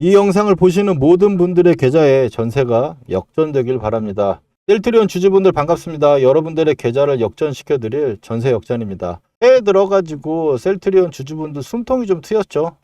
이 영상을 보시는 모든 분들의 계좌에 전세가 역전되길 바랍니다. 셀트리온 주주분들 반갑습니다. 여러분들의 계좌를 역전시켜드릴 전세 역전입니다. 해에 들어가지고 셀트리온 주주분들 숨통이 좀 트였죠.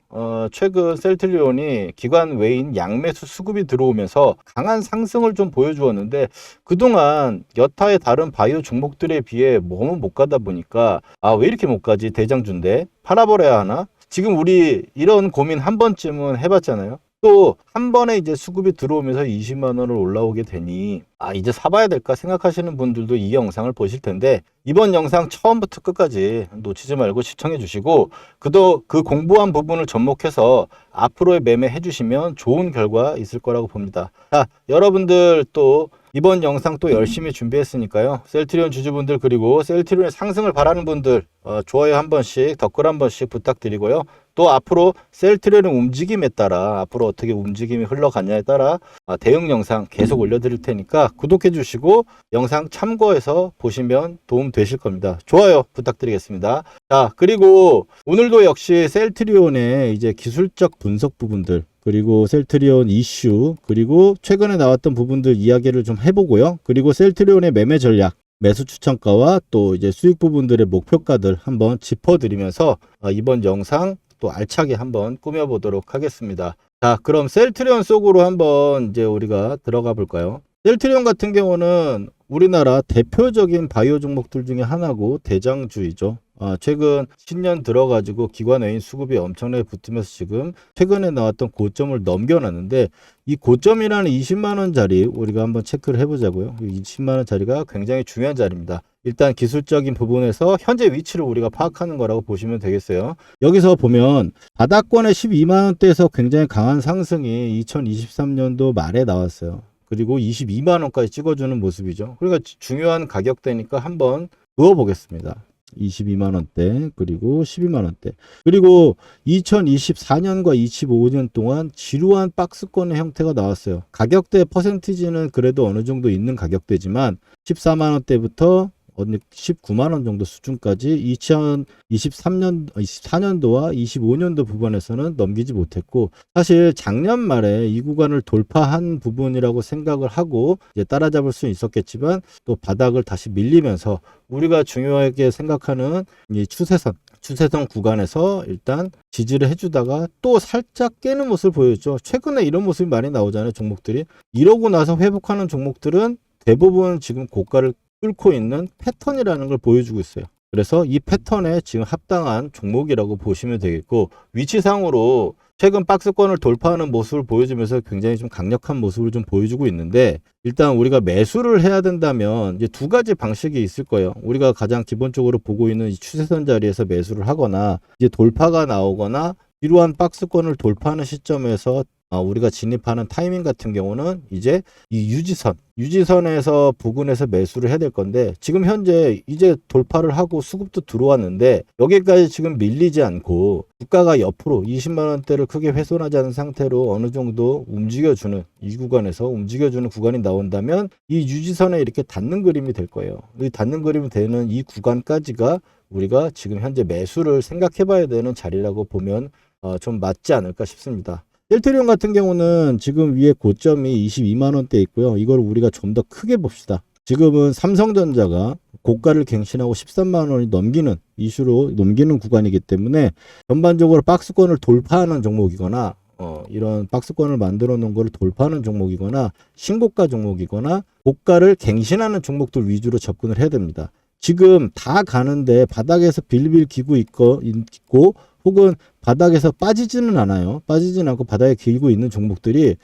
최근 셀트리온이 기관 외인 양매수 수급이 들어오면서 강한 상승을 좀 보여주었는데 그동안 여타의 다른 바이오 종목들에 비해 너무 못 가다 보니까 왜 이렇게 못 가지? 대장주인데 팔아버려야 하나? 지금 우리 이런 고민 한 번쯤은 해봤잖아요. 또 한 번에 이제 수급이 들어오면서 20만 원을 올라오게 되니 이제 사봐야 될까 생각하시는 분들도 이 영상을 보실 텐데 이번 영상 처음부터 끝까지 놓치지 말고 시청해 주시고 그 공부한 부분을 접목해서 앞으로의 매매해 주시면 좋은 결과 있을 거라고 봅니다. 자, 여러분들 또 이번 영상 또 열심히 준비했으니까요. 셀트리온 주주분들 그리고 셀트리온의 상승을 바라는 분들 좋아요 한 번씩 댓글 한 번씩 부탁드리고요. 또 앞으로 셀트리온의 움직임에 따라 앞으로 어떻게 움직임이 흘러가냐에 따라 대응 영상 계속 올려드릴 테니까 구독해 주시고 영상 참고해서 보시면 도움 되실 겁니다. 좋아요 부탁드리겠습니다. 자, 그리고 오늘도 역시 셀트리온의 이제 기술적 분석 부분들 그리고 셀트리온 이슈 그리고 최근에 나왔던 부분들 이야기를 좀 해보고요. 그리고 셀트리온의 매매 전략 매수 추천가와 또 이제 수익 부분들의 목표가들 한번 짚어드리면서 이번 영상 또 알차게 한번 꾸며보도록 하겠습니다. 자, 그럼 셀트리온 속으로 한번 이제 우리가 들어가 볼까요? 셀트리온 같은 경우는 우리나라 대표적인 바이오 종목들 중에 하나고 대장주이죠. 최근 신년 들어가지고 기관 외인 수급이 엄청나게 붙으면서 지금 최근에 나왔던 고점을 넘겨놨는데 이 고점이라는 20만원짜리 우리가 한번 체크를 해보자고요. 20만원짜리가 굉장히 중요한 자리입니다. 일단 기술적인 부분에서 현재 위치를 우리가 파악하는 거라고 보시면 되겠어요. 여기서 보면 바닥권의 12만원대에서 굉장히 강한 상승이 2023년도 말에 나왔어요. 그리고 22만원까지 찍어주는 모습이죠. 그러니까 중요한 가격대니까 한번 그어보겠습니다. 22만원대 그리고 12만원대 그리고 2024년과 25년 동안 지루한 박스권의 형태가 나왔어요. 가격대 퍼센티지는 그래도 어느 정도 있는 가격대지만 14만원대부터 19만원 정도 수준까지 2023년, 24년도와 25년도 부분에서는 넘기지 못했고 사실 작년 말에 이 구간을 돌파한 부분이라고 생각을 하고 이제 따라잡을 수 있었겠지만 또 바닥을 다시 밀리면서 우리가 중요하게 생각하는 이 추세선 구간에서 일단 지지를 해주다가 또 살짝 깨는 모습을 보여줬죠. 최근에 이런 모습이 많이 나오잖아요. 종목들이. 이러고 나서 회복하는 종목들은 대부분 지금 고가를 뚫고 있는 패턴이라는 걸 보여주고 있어요. 그래서 이 패턴에 지금 합당한 종목이라고 보시면 되겠고 위치상으로 최근 박스권을 돌파하는 모습을 보여주면서 굉장히 좀 강력한 모습을 좀 보여주고 있는데 일단 우리가 매수를 해야 된다면 이제 두 가지 방식이 있을 거예요. 우리가 가장 기본적으로 보고 있는 이 추세선 자리에서 매수를 하거나 이제 돌파가 나오거나 지루한 박스권을 돌파하는 시점에서 우리가 진입하는 타이밍 같은 경우는 이제 이 유지선에서 부근에서 매수를 해야 될 건데 지금 현재 이제 돌파를 하고 수급도 들어왔는데 여기까지 지금 밀리지 않고 주가가 옆으로 20만원대를 크게 훼손하지 않은 상태로 어느 정도 움직여주는 이 구간에서 움직여주는 구간이 나온다면 이 유지선에 이렇게 닿는 그림이 될 거예요. 이 닿는 그림이 되는 이 구간까지가 우리가 지금 현재 매수를 생각해 봐야 되는 자리라고 보면 좀 맞지 않을까 싶습니다. 셀트리온 같은 경우는 지금 위에 고점이 22만원대 있고요. 이걸 우리가 좀 더 크게 봅시다. 지금은 삼성전자가 고가를 갱신하고 13만원이 넘기는 이슈로 넘기는 구간이기 때문에 전반적으로 박스권을 돌파하는 종목이거나 이런 박스권을 만들어 놓은 거를 돌파하는 종목이거나 신고가 종목이거나 고가를 갱신하는 종목들 위주로 접근을 해야 됩니다. 지금 다 가는데 바닥에서 빌빌 기고 있고 혹은 바닥에서 빠지지는 않아요. 빠지지는 않고 바닥에 기고 있는 종목들이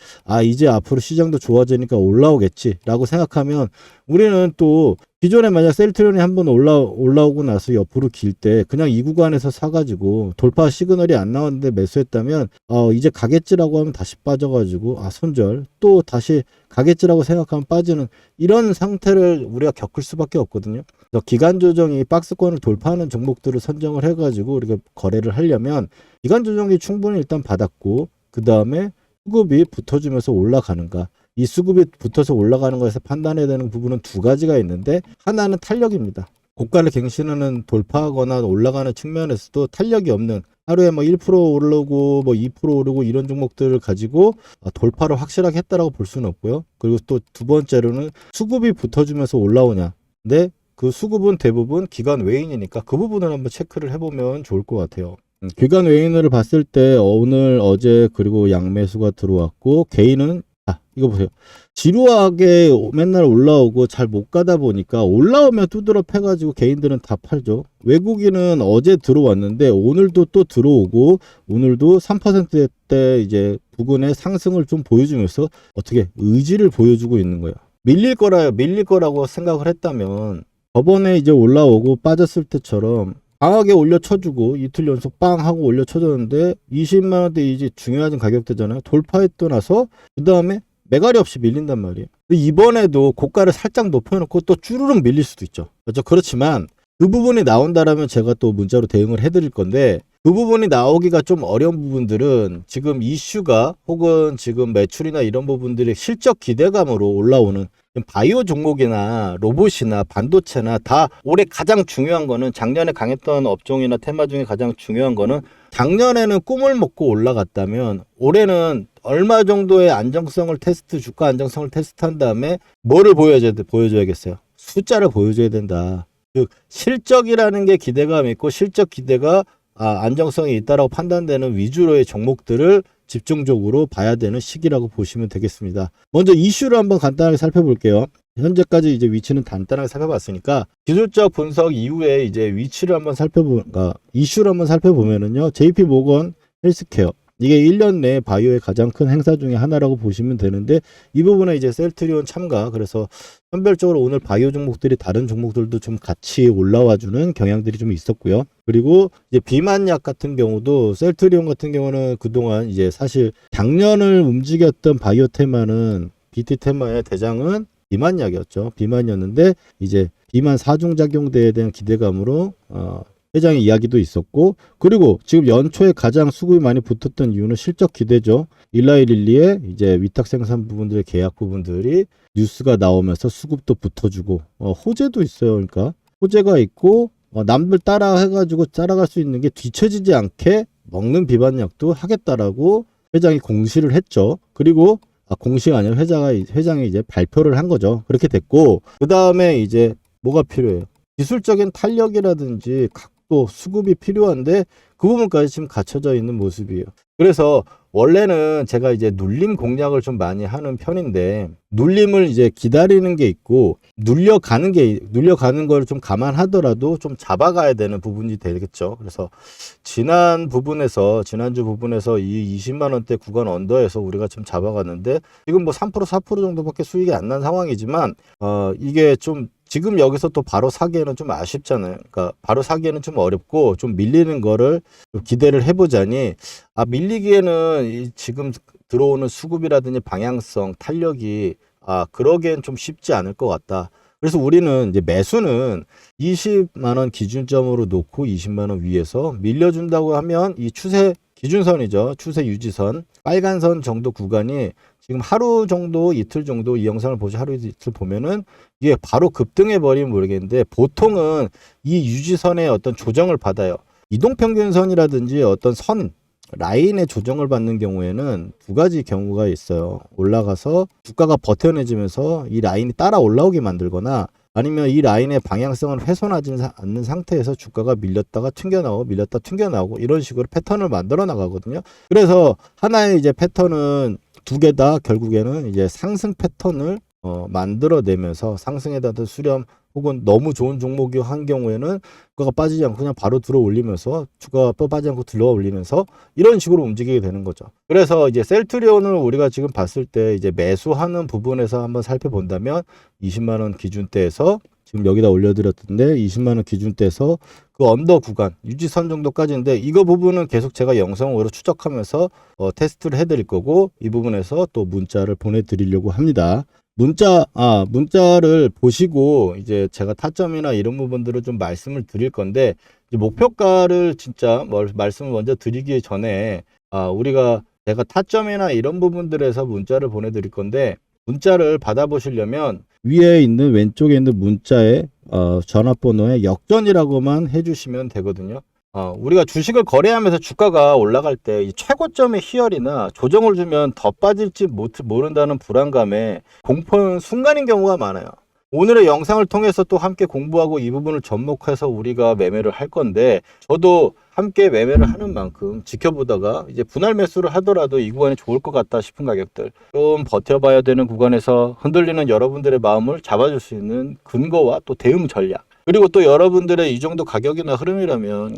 이제 앞으로 시장도 좋아지니까 올라오겠지 라고 생각하면 우리는 또 기존에 만약 셀트리온이 한번 올라오고 나서 옆으로 길 때 그냥 이 구간에서 사가지고 돌파 시그널이 안 나왔는데 매수했다면 이제 가겠지라고 하면 다시 빠져가지고 손절 또 다시 가겠지라고 생각하면 빠지는 이런 상태를 우리가 겪을 수밖에 없거든요. 기간 조정이 박스권을 돌파하는 종목들을 선정을 해가지고 우리가 거래를 하려면 기간 조정이 충분히 일단 받았고 그 다음에 수급이 붙어주면서 올라가는가 이 수급이 붙어서 올라가는 것에서 판단해야 되는 부분은 두 가지가 있는데 하나는 탄력입니다. 고가를 갱신하는 돌파하거나 올라가는 측면에서도 탄력이 없는 하루에 뭐 1% 오르고 뭐 2% 오르고 이런 종목들을 가지고 돌파를 확실하게 했다라고 볼 수는 없고요. 그리고 또 두 번째로는 수급이 붙어주면서 올라오냐. 근데 그 수급은 대부분 기관 외인이니까 그 부분을 한번 체크를 해보면 좋을 것 같아요. 기관 외인을 봤을 때 오늘 어제 그리고 양매수가 들어왔고 개인은 이거 보세요. 지루하게 맨날 올라오고 잘 못 가다 보니까 올라오면 두드러 패가지고 개인들은 다 팔죠. 외국인은 어제 들어왔는데 오늘도 또 들어오고 오늘도 3%대 이제 부근의 상승을 좀 보여주면서 어떻게 의지를 보여주고 있는 거예요. 밀릴 거라고 생각을 했다면 저번에 이제 올라오고 빠졌을 때처럼 강하게 올려쳐주고 이틀 연속 빵 하고 올려쳐줬는데 20만 원대 이제 중요한 가격대잖아요. 돌파했고 나서 그 다음에 매갈이 없이 밀린단 말이에요. 이번에도 고가를 살짝 높여놓고 또 쭈르륵 밀릴 수도 있죠. 그렇죠. 그렇지만 그 부분이 나온다라면 제가 또 문자로 대응을 해드릴 건데 그 부분이 나오기가 좀 어려운 부분들은 지금 이슈가 혹은 지금 매출이나 이런 부분들이 실적 기대감으로 올라오는 바이오 종목이나 로봇이나 반도체나 다 올해 가장 중요한 거는 작년에 강했던 업종이나 테마 중에 가장 중요한 거는 작년에는 꿈을 먹고 올라갔다면 올해는 얼마 정도의 안정성을 주가 안정성을 테스트한 다음에 뭐를 보여줘야겠어요? 숫자를 보여줘야 된다. 즉 실적이라는 게 기대감이 있고 실적 기대가 안정성이 있다라고 판단되는 위주로의 종목들을 집중적으로 봐야 되는 시기라고 보시면 되겠습니다. 먼저 이슈를 한번 간단하게 살펴볼게요. 현재까지 이제 위치는 간단하게 살펴봤으니까 기술적 분석 이후에 이제 위치를 한번 이슈를 한번 살펴보면은요. JP 모건 헬스케어 이게 1년 내 바이오의 가장 큰 행사 중에 하나라고 보시면 되는데 이 부분에 이제 셀트리온 참가 그래서 선별적으로 오늘 바이오 종목들이 다른 종목들도 좀 같이 올라와주는 경향들이 좀 있었고요. 그리고 이제 비만약 같은 경우도 셀트리온 같은 경우는 그동안 이제 사실 작년을 움직였던 바이오 테마는 BT 테마의 대장은 비만약이었죠. 비만이었는데 이제 비만 사중작용대에 대한 기대감으로 회장의 이야기도 있었고 그리고 지금 연초에 가장 수급이 많이 붙었던 이유는 실적 기대죠. 일라이릴리의 이제 위탁 생산 부분들의 계약 부분들이 뉴스가 나오면서 수급도 붙어주고 호재도 있어요. 그러니까 호재가 있고 남들 따라 해가지고 따라갈 수 있는 게 뒤처지지 않게 먹는 비만약도 하겠다라고 회장이 공시를 했죠. 그리고 공시가 아니라 회장이 이제 발표를 한 거죠. 그렇게 됐고 그 다음에 이제 뭐가 필요해요? 기술적인 탄력이라든지 또 수급이 필요한데 그 부분까지 지금 갖춰져 있는 모습이에요. 그래서 원래는 제가 이제 눌림 공략을 좀 많이 하는 편인데 눌림을 이제 기다리는 게 있고 눌려가는 걸 좀 감안하더라도 좀 잡아가야 되는 부분이 되겠죠. 그래서 지난주 부분에서 이 20만 원대 구간 언더에서 우리가 좀 잡아갔는데 지금 뭐 3% 4% 정도밖에 수익이 안 난 상황이지만 이게 좀 지금 여기서 또 바로 사기에는 좀 아쉽잖아요. 그러니까 바로 사기에는 좀 어렵고 좀 밀리는 거를 좀 기대를 해보자니 밀리기에는 지금 들어오는 수급이라든지 방향성, 탄력이 그러기엔 좀 쉽지 않을 것 같다. 그래서 우리는 이제 매수는 20만 원 기준점으로 놓고 20만 원 위에서 밀려준다고 하면 이 추세 기준선이죠. 추세 유지선 빨간 선 정도 구간이 지금 하루 정도 이틀 정도 이 영상을 하루 이틀 보면은 이게 바로 급등해 버리면 모르겠는데 보통은 이 유지선의 어떤 조정을 받아요. 이동평균선이라든지 어떤 선 라인의 조정을 받는 경우에는 두 가지 경우가 있어요. 올라가서 주가가 버텨내지면서 이 라인이 따라 올라오게 만들거나 아니면 이 라인의 방향성을 훼손하지 않는 상태에서 주가가 밀렸다 튕겨나오고 이런 식으로 패턴을 만들어 나가거든요. 그래서 하나의 이제 패턴은 두 개 다 결국에는 이제 상승 패턴을 만들어내면서 상승에다 수렴 혹은 너무 좋은 종목이 한 경우에는 주가가 빠지지 않고 그냥 바로 들어 올리면서 주가가 빠지지 않고 들어 올리면서 이런 식으로 움직이게 되는 거죠. 그래서 이제 셀트리온을 우리가 지금 봤을 때 이제 매수하는 부분에서 한번 살펴본다면 20만 원 기준대에서 지금 여기다 올려드렸던데 20만 원 기준대에서 그 언더 구간 유지선 정도까지인데 이거 부분은 계속 제가 영상으로 추적하면서 테스트를 해드릴 거고 이 부분에서 또 문자를 보내드리려고 합니다. 문자를 보시고 이제 제가 타점이나 이런 부분들을 좀 말씀을 드릴 건데 이제 목표가를 진짜 말씀을 먼저 드리기 전에 제가 타점이나 이런 부분들에서 문자를 보내드릴 건데 문자를 받아보시려면 위에 있는 왼쪽에 있는 문자에 전화번호에 역전이라고만 해주시면 되거든요. 우리가 주식을 거래하면서 주가가 올라갈 때 이 최고점의 희열이나 조정을 주면 더 빠질지 모른다는 불안감에 공포는 순간인 경우가 많아요. 오늘의 영상을 통해서 또 함께 공부하고 이 부분을 접목해서 우리가 매매를 할 건데, 저도 함께 매매를 하는 만큼 지켜보다가 이제 분할 매수를 하더라도 이 구간이 좋을 것 같다 싶은 가격들, 좀 버텨봐야 되는 구간에서 흔들리는 여러분들의 마음을 잡아줄 수 있는 근거와 또 대응 전략, 그리고 또 여러분들의 이 정도 가격이나 흐름이라면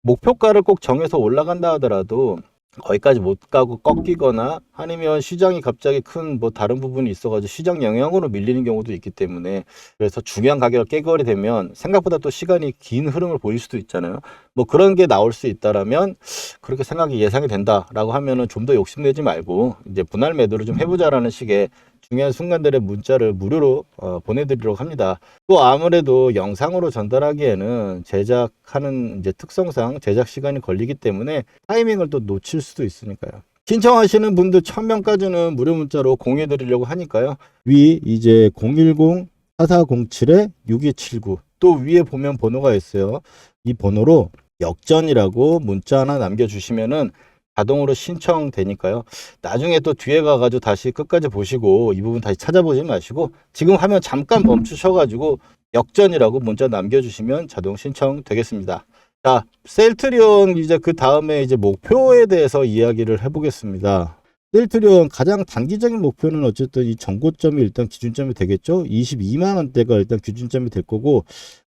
목표가를 꼭 정해서 올라간다 하더라도 거기까지 못 가고 꺾이거나 아니면 시장이 갑자기 큰 뭐 다른 부분이 있어가지고 시장 영향으로 밀리는 경우도 있기 때문에, 그래서 중요한 가격을 깨거리 되면 생각보다 또 시간이 긴 흐름을 보일 수도 있잖아요. 뭐 그런 게 나올 수 있다라면, 그렇게 생각이 예상이 된다라고 하면은 좀 더 욕심내지 말고 이제 분할 매도를 좀 해보자라는 식의 중요한 순간들의 문자를 무료로 보내드리도록 합니다. 또 아무래도 영상으로 전달하기에는 제작하는 이제 특성상 제작 시간이 걸리기 때문에 타이밍을 또 놓칠 수도 있으니까요. 신청하시는 분들 1000명까지는 무료 문자로 공유해 드리려고 하니까요. 위 이제 010-4407-6279 또 위에 보면 번호가 있어요. 이 번호로 역전이라고 문자 하나 남겨주시면은 자동으로 신청되니까요. 나중에 또 뒤에 가가지고 다시 끝까지 보시고 이 부분 다시 찾아보지 마시고 지금 화면 잠깐 멈추셔가지고 역전이라고 문자 남겨주시면 자동 신청되겠습니다. 자, 셀트리온 이제 그 다음에 이제 목표에 대해서 이야기를 해보겠습니다. 셀트리온 가장 단기적인 목표는 어쨌든 이 전고점이 일단 기준점이 되겠죠. 22만 원대가 일단 기준점이 될 거고,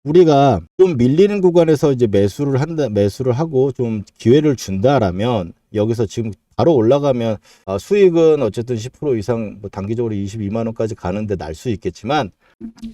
우리가 좀 밀리는 구간에서 이제 매수를 하고 좀 기회를 준다라면, 여기서 지금 바로 올라가면 수익은 어쨌든 10% 이상 뭐 단기적으로 22만 원까지 가는데 날 수 있겠지만,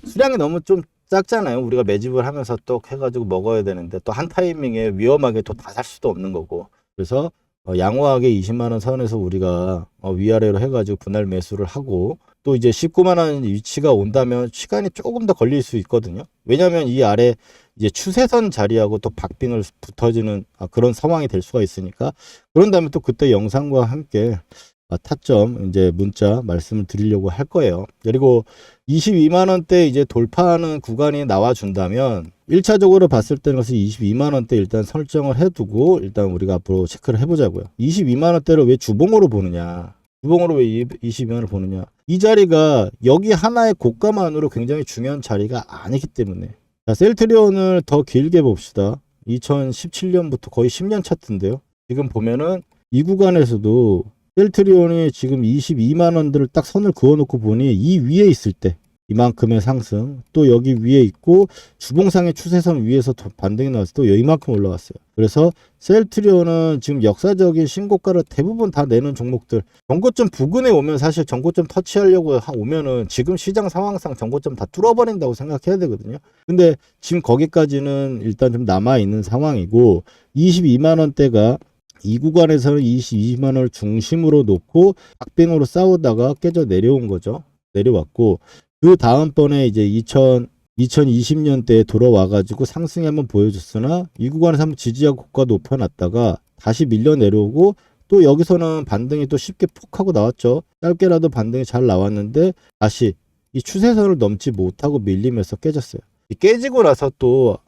수량이 너무 좀 작잖아요. 우리가 매집을 하면서 또 해가지고 먹어야 되는데 또 한 타이밍에 위험하게 또 다 살 수도 없는 거고, 그래서 양호하게 20만 원 선에서 우리가 위아래로 해가지고 분할 매수를 하고, 또 이제 19만 원 위치가 온다면 시간이 조금 더 걸릴 수 있거든요. 왜냐하면 이 아래 이제 추세선 자리하고 또 박빙을 붙어지는 그런 상황이 될 수가 있으니까, 그런다면 또 그때 영상과 함께 타점 이제 문자 말씀을 드리려고 할 거예요. 그리고 22만 원대 이제 돌파하는 구간이 나와 준다면 1차적으로 봤을 때는 그래서 22만 원대 일단 설정을 해두고 일단 우리가 앞으로 체크를 해보자고요. 22만 원대를 왜 주봉으로 보느냐? 주봉으로 왜 22만 원을 보느냐? 이 자리가 여기 하나의 고가만으로 굉장히 중요한 자리가 아니기 때문에. 자, 셀트리온을 더 길게 봅시다. 2017년부터 거의 10년 차트인데요. 지금 보면은 이 구간에서도 셀트리온이 지금 22만 원들을 딱 선을 그어놓고 보니 이 위에 있을 때 이만큼의 상승, 또 여기 위에 있고 주봉상의 추세선 위에서 반등이 나와서 또 이만큼 올라왔어요. 그래서 셀트리온은 지금 역사적인 신고가를 대부분 다 내는 종목들, 전고점 부근에 오면 사실 전고점 터치하려고 오면은 지금 시장 상황상 전고점 다 뚫어버린다고 생각해야 되거든요. 근데 지금 거기까지는 일단 좀 남아있는 상황이고, 22만 원대가 이 구간에서는 22만 원을 중심으로 놓고 박빙으로 싸우다가 깨져 내려온 거죠. 내려왔고, 그 다음번에 이제 2020년대에 돌아와가지고 상승이 한번 보여줬으나 이 구간에서 한번 지지하고 고가 높여놨다가 다시 밀려 내려오고, 또 여기서는 반등이 또 쉽게 푹 하고 나왔죠. 짧게라도 반등이 잘 나왔는데 다시 이 추세선을 넘지 못하고 밀리면서 깨졌어요. 깨지고 나서 또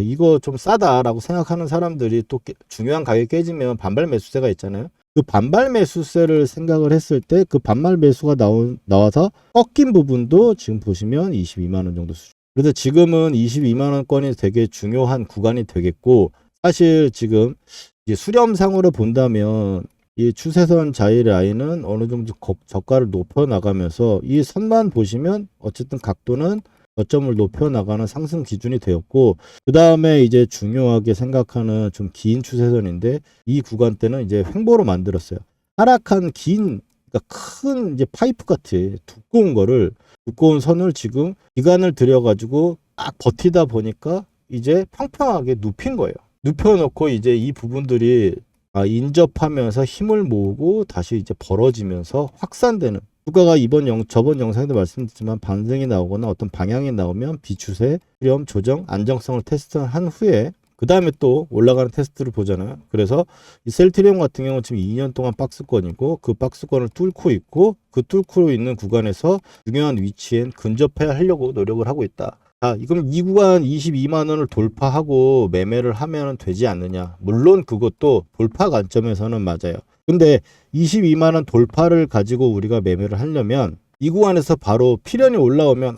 이거 좀 싸다라고 생각하는 사람들이 또 중요한 가격이 깨지면 반발 매수세가 있잖아요. 그 반발 매수세를 생각을 했을 때 그 반발 매수가 나와서 꺾인 부분도 지금 보시면 22만 원 정도 수준. 그래서 지금은 22만 원권이 되게 중요한 구간이 되겠고, 사실 지금 이제 수렴상으로 본다면 이 추세선 자이 라인은 어느 정도 저가를 높여 나가면서 이 선만 보시면 어쨌든 각도는 저점을 높여 나가는 상승 기준이 되었고, 그 다음에 이제 중요하게 생각하는 좀 긴 추세선인데 이 구간 때는 이제 횡보로 만들었어요. 하락한 그러니까 큰 이제 파이프 같아 두꺼운 선을 지금 기간을 들여가지고 딱 버티다 보니까 이제 평평하게 눕힌 거예요. 눕혀놓고 이제 이 부분들이 인접하면서 힘을 모으고 다시 이제 벌어지면서 확산되는, 주가가 저번 영상에도 말씀드렸지만 반등이 나오거나 어떤 방향이 나오면 비추세, 수렴, 조정, 안정성을 테스트한 후에 그 다음에 또 올라가는 테스트를 보잖아요. 그래서 이 셀트리온 같은 경우는 지금 2년 동안 박스권이고 그 박스권을 뚫고 있고 그 뚫고 있는 구간에서 중요한 위치엔 근접해야 하려고 노력을 하고 있다. 자, 그럼 이 구간 22만 원을 돌파하고 매매를 하면 되지 않느냐. 물론 그것도 돌파 관점에서는 맞아요. 근데 22만 원 돌파를 가지고 우리가 매매를 하려면 이 구간에서 바로 필연이 올라오면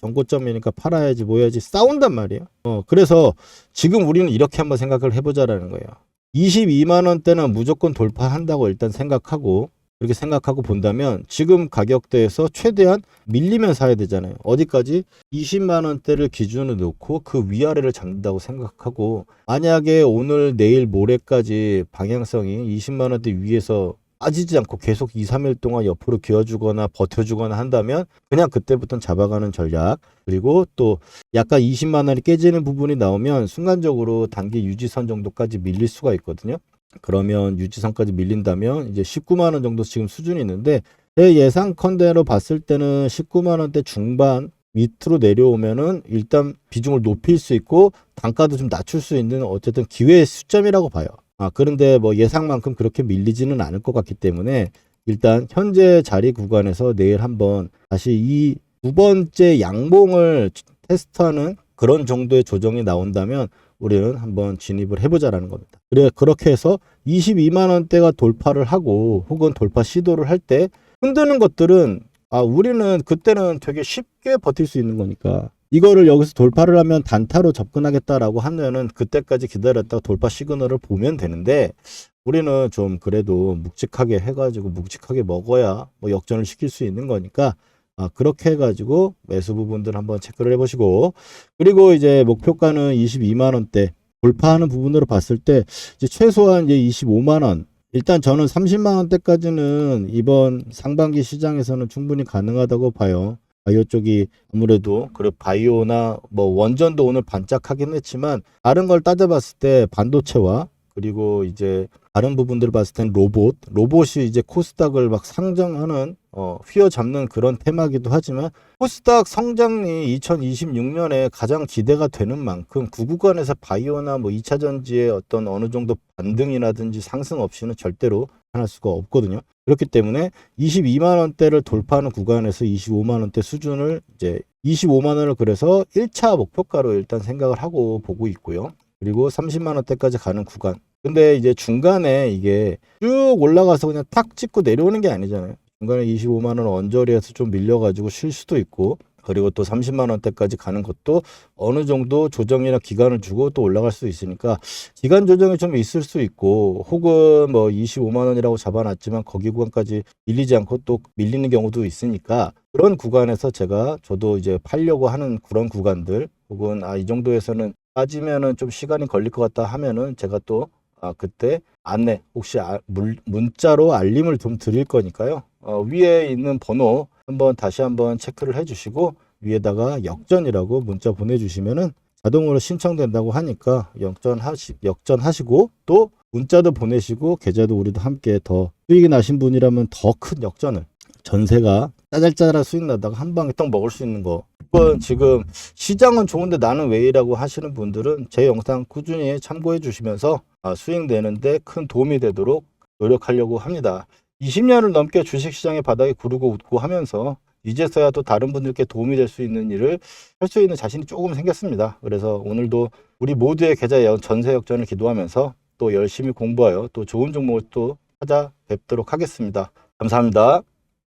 정고점이니까 팔아야지 뭐 해야지 싸운단 말이에요. 그래서 지금 우리는 이렇게 한번 생각을 해보자라는 거예요. 22만 원대는 무조건 돌파한다고 일단 생각하고 그렇게 생각하고 본다면 지금 가격대에서 최대한 밀리면 사야 되잖아요. 어디까지? 20만 원대를 기준으로 놓고 그 위아래를 잡는다고 생각하고 만약에 오늘 내일 모레까지 방향성이 20만 원대 위에서 빠지지 않고 계속 2, 3일 동안 옆으로 기어주거나 버텨주거나 한다면 그냥 그때부터는 잡아가는 전략. 그리고 또 약간 20만 원이 깨지는 부분이 나오면 순간적으로 단기 유지선 정도까지 밀릴 수가 있거든요. 그러면 유지선까지 밀린다면 이제 19만 원 정도 지금 수준이 있는데 제 예상컨대로 봤을 때는 19만 원대 중반 밑으로 내려오면은 일단 비중을 높일 수 있고 단가도 좀 낮출 수 있는 어쨌든 기회의 수점이라고 봐요. 그런데 뭐 예상만큼 그렇게 밀리지는 않을 것 같기 때문에 일단 현재 자리 구간에서 내일 한번 다시 이 두 번째 양봉을 테스트하는 그런 정도의 조정이 나온다면 우리는 한번 진입을 해보자라는 겁니다. 그렇게 해서 22만 원대가 돌파를 하고 혹은 돌파 시도를 할 때 흔드는 것들은 우리는 그때는 되게 쉽게 버틸 수 있는 거니까 이거를 여기서 돌파를 하면 단타로 접근하겠다라고 하면은 그때까지 기다렸다가 돌파 시그널을 보면 되는데 우리는 좀 그래도 묵직하게 해가지고 묵직하게 먹어야 뭐 역전을 시킬 수 있는 거니까 그렇게 해가지고 매수 부분들 한번 체크를 해보시고 그리고 이제 목표가는 22만 원대 돌파하는 부분으로 봤을 때 이제 최소한 이제 25만 원 일단 저는 30만 원대까지는 이번 상반기 시장에서는 충분히 가능하다고 봐요. 바이오 쪽이 아무래도 바이오나 뭐 원전도 오늘 반짝하긴 했지만 다른 걸 따져봤을 때 반도체와 그리고 이제 다른 부분들을 봤을 땐 로봇이 이제 코스닥을 막 상정하는 휘어잡는 그런 테마기도 하지만 코스닥 성장이 2026년에 가장 기대가 되는 만큼 그 구간에서 바이오나 뭐 2차 전지의 어떤 어느 정도 반등이라든지 상승 없이는 절대로 나타날 수가 없거든요. 그렇기 때문에 22만 원대를 돌파하는 구간에서 25만 원대 수준을 이제 25만 원을 그래서 1차 목표가로 일단 생각을 하고 보고 있고요. 그리고 30만 원대까지 가는 구간. 근데 이제 중간에 이게 쭉 올라가서 그냥 탁 찍고 내려오는 게 아니잖아요. 중간에 25만 원 언저리에서 좀 밀려가지고 쉴 수도 있고 그리고 또 30만 원대까지 가는 것도 어느 정도 조정이나 기간을 주고 또 올라갈 수 있으니까 기간 조정이 좀 있을 수 있고 혹은 뭐 25만 원이라고 잡아놨지만 거기 구간까지 밀리지 않고 또 밀리는 경우도 있으니까 그런 구간에서 저도 이제 팔려고 하는 그런 구간들 혹은 이 정도에서는 빠지면은 좀 시간이 걸릴 것 같다 하면은 제가 또 그때 안내 혹시 문자로 알림을 좀 드릴 거니까요. 위에 있는 번호 다시 한번 체크를 해주시고 위에다가 역전이라고 문자 보내주시면은 자동으로 신청된다고 하니까 역전하시고 또 문자도 보내시고 계좌도 우리도 함께 더 수익이 나신 분이라면 더 큰 역전을 전세가 짜잘짜잘한 수익 나다가 한 방에 떡 먹을 수 있는 거. 이건 지금 시장은 좋은데 나는 왜 이라고 하시는 분들은 제 영상 꾸준히 참고해 주시면서 수익 내는데 큰 도움이 되도록 노력하려고 합니다. 20년을 넘게 주식시장의 바닥에 구르고 웃고 하면서 이제서야 또 다른 분들께 도움이 될 수 있는 일을 할 수 있는 자신이 조금 생겼습니다. 그래서 오늘도 우리 모두의 계좌 전세 역전을 기도하면서 또 열심히 공부하여 또 좋은 종목을 또 찾아뵙도록 하겠습니다. 감사합니다.